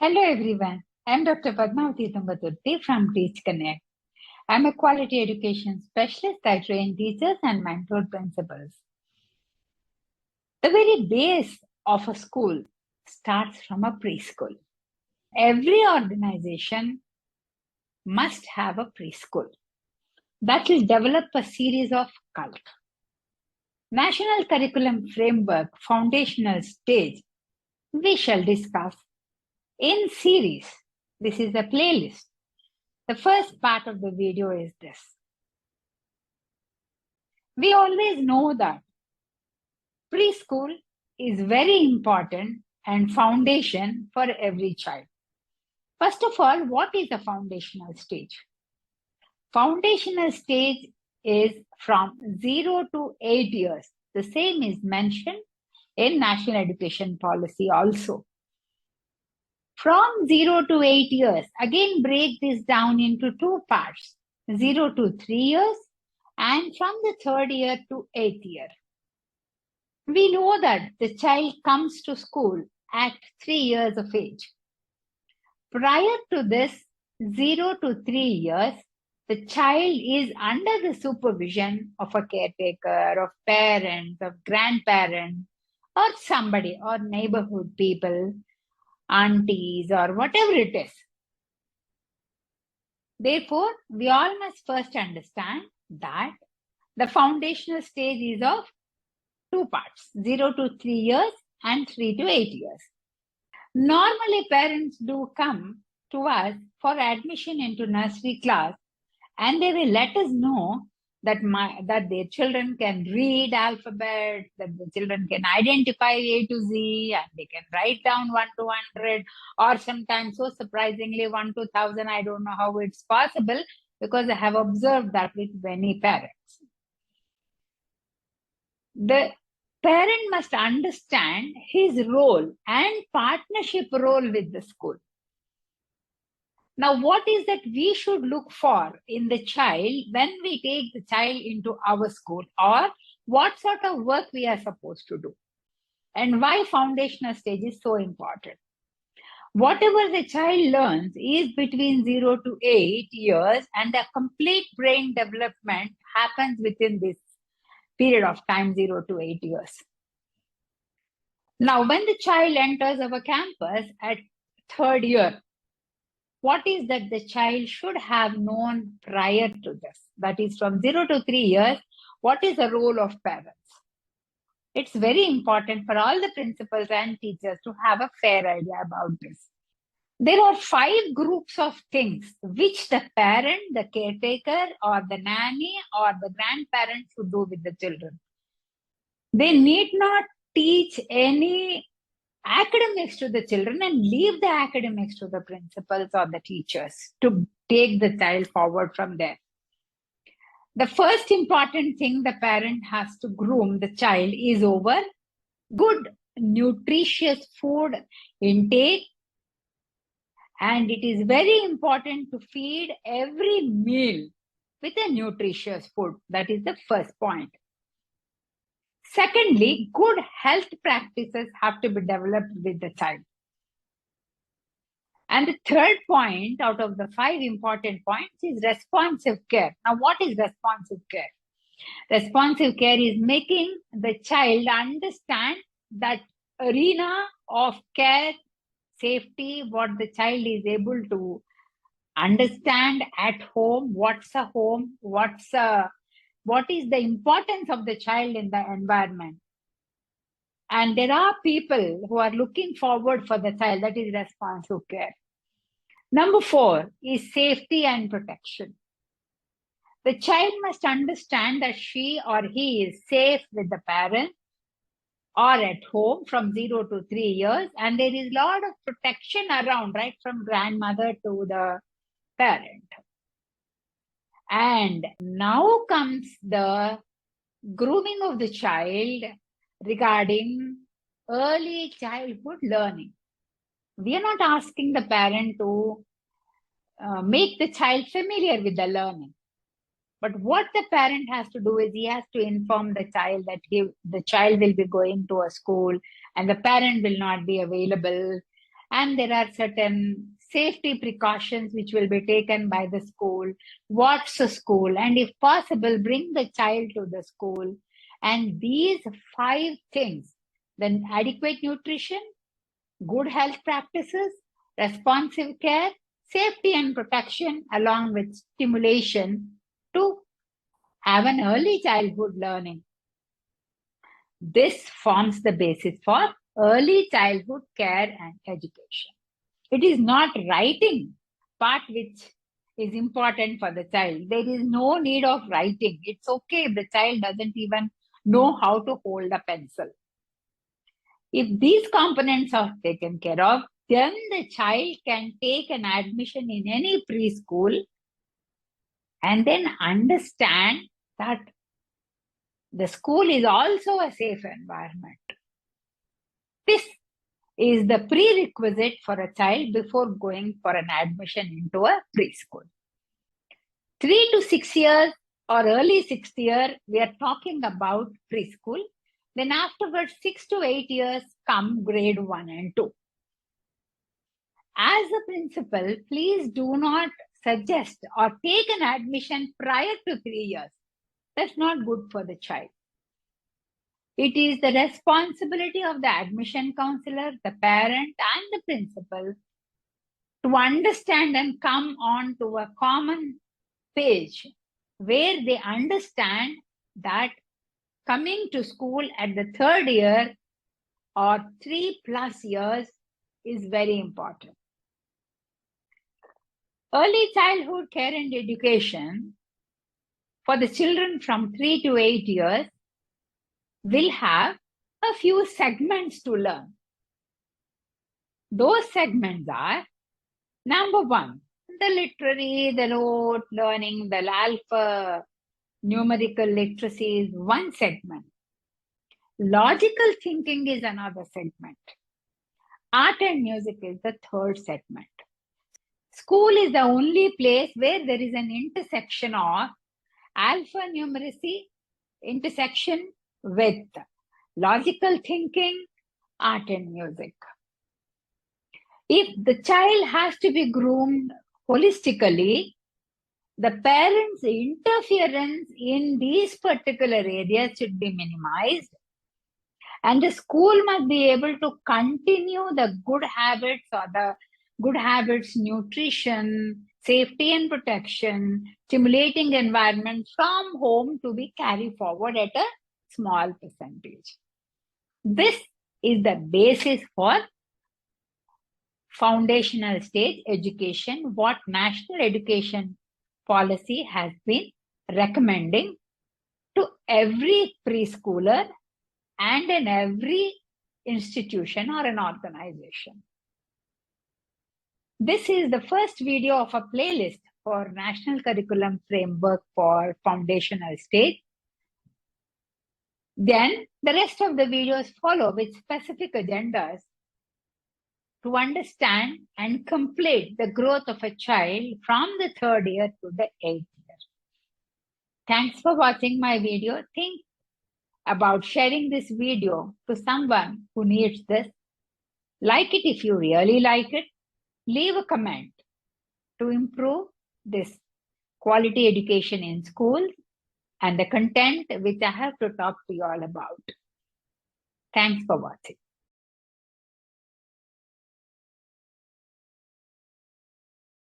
Hello everyone. I'm Dr. Padmavathy from Teach Connect. I'm a quality education specialist. I train teachers and mentor principals. The very base of a school starts from a preschool. Every organization must have a preschool that will develop a series of cult. National Curriculum Framework Foundational Stage we shall discuss in series. This is a playlist. The first part of the video is this. We always know that preschool is very important and foundation for every child. First of all, what is a foundational stage? Foundational stage is from 0 to 8 years. The same is mentioned in National Education Policy also. From 0 to 8 years, again break this down into two parts, 0 to 3 years and from the 3rd year to 8th year. We know that the child comes to school at 3 years of age. Prior to this 0 to 3 years, the child is under the supervision of a caretaker, of parents, of grandparents, or somebody, or neighborhood people, aunties, or whatever it is. Therefore, we all must first understand that the foundational stage is of two parts, 0 to 3 years and 3 to 8 years. Normally, parents do come to us for admission into nursery class and they will let us know that their children can read alphabet, that the children can identify A to Z, and they can write down 1 to 100, or sometimes so surprisingly 1 to 1000. I don't know how it's possible because I have observed that with many parents. The parent must understand his role and partnership role with the school. Now, what is that we should look for in the child when we take the child into our school, or what sort of work we are supposed to do, and why foundational stage is so important. Whatever the child learns is between 0 to 8 years, and the complete brain development happens within this period of time, 0 to 8 years. Now, when the child enters our campus at 3rd year, what is that the child should have known prior to this? That is from 0 to 3 years, what is the role of parents? It's very important for all the principals and teachers to have a fair idea about this. There are 5 groups of things which the parent, the caretaker, or the nanny, or the grandparent should do with the children. They need not teach any academics to the children and leave the academics to the principals or the teachers to take the child forward from there. The first important thing the parent has to groom the child is over good, nutritious food intake. And it is very important to feed every meal with a nutritious food. That is the first point. Secondly, good health practices have to be developed with the child. And the third point out of the 5 important points is responsive care. Now, what is responsive care? Responsive care is making the child understand that arena of care, safety, what the child is able to understand at home, what's a home, what is the importance of the child in the environment. And there are people who are looking forward for the child. That is responsive care. Number 4 is safety and protection. The child must understand that she or he is safe with the parent or at home from 0 to 3 years. And there is a lot of protection around, right, from grandmother to the parent. And now comes the grooming of the child regarding early childhood learning. We are not asking the parent to make the child familiar with the learning. But what the parent has to do is he has to inform the child that the child will be going to a school and the parent will not be available. and there are certain safety precautions which will be taken by the school. What's the school? And if possible, bring the child to the school. And these 5 things, then adequate nutrition, good health practices, responsive care, safety and protection, along with stimulation to have an early childhood learning. This forms the basis for early childhood care and education. It is not writing part which is important for the child. There is no need of writing. It's okay if the child doesn't even know how to hold a pencil. If these components are taken care of, then the child can take an admission in any preschool and then understand that the school is also a safe environment. This is the prerequisite for a child before going for an admission into a preschool. 3 to 6 years or early 6th year, we are talking about preschool. Then afterwards, 6 to 8 years come grade 1 and 2. As a principal, please do not suggest or take an admission prior to 3 years. That's not good for the child. It is the responsibility of the admission counselor, the parent, and the principal to understand and come on to a common page where they understand that coming to school at the 3rd year or 3+ years is very important. Early childhood care and education for the children from 3 to 8 years will have a few segments to learn. Those segments are, number 1, the literary, the rote learning, the alpha numerical literacy is one segment. Logical thinking is another segment. Art and music is the 3rd segment. School is the only place where there is an intersection of alphanumeracy intersection with logical thinking, art and music. If the child has to be groomed holistically, the parents' interference in these particular areas should be minimized, and the school must be able to continue the good habits or the good habits, nutrition, safety and protection, stimulating environment from home to be carried forward at a small percentage. This is the basis for foundational stage education, what National Education Policy has been recommending to every preschooler and in every institution or an organization. This is the first video of a playlist for National Curriculum Framework for Foundational Stage. Then the rest of the videos follow with specific agendas to understand and complete the growth of a child from the 3rd year to the 8th year. Thanks for watching my video. Think about sharing this video to someone who needs this. Like it if you really like it. Leave a comment to improve this quality education in schools and the content which I have to talk to you all about. Thanks for watching.